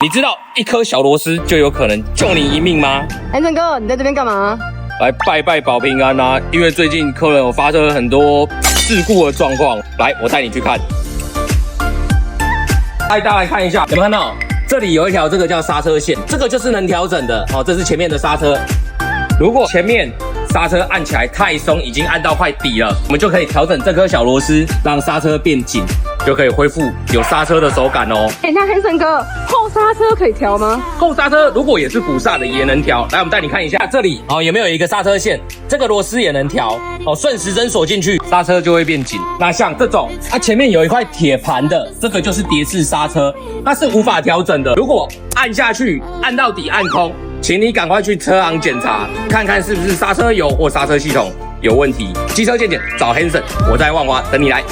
你知道一颗小螺丝就有可能救你一命吗？安正哥，你在这边干嘛？来拜拜保平安啊！因为最近客人有发生很多事故的状况，来，我带你去看。带大家来看一下，有没有看到？这里有一条，这个叫刹车线，这个就是能调整的。哦，这是前面的刹车。如果前面刹车按起来太松，已经按到快底了，我们就可以调整这颗小螺丝，让刹车变紧，就可以恢复有刹车的手感哦。那Hanson哥，后刹车可以调吗？后刹车如果也是鼓刹的也能调。来，我们带你看一下这里哦，有没有一个刹车线？这个螺丝也能调哦，顺时针锁进去，刹车就会变紧。那像这种，它前面有一块铁盘的，这个就是碟式刹车，它是无法调整的。如果按下去，按到底按空，请你赶快去车行检查，看看是不是刹车油或刹车系统有问题。机车健检找 Hanson， 我在万华等你来。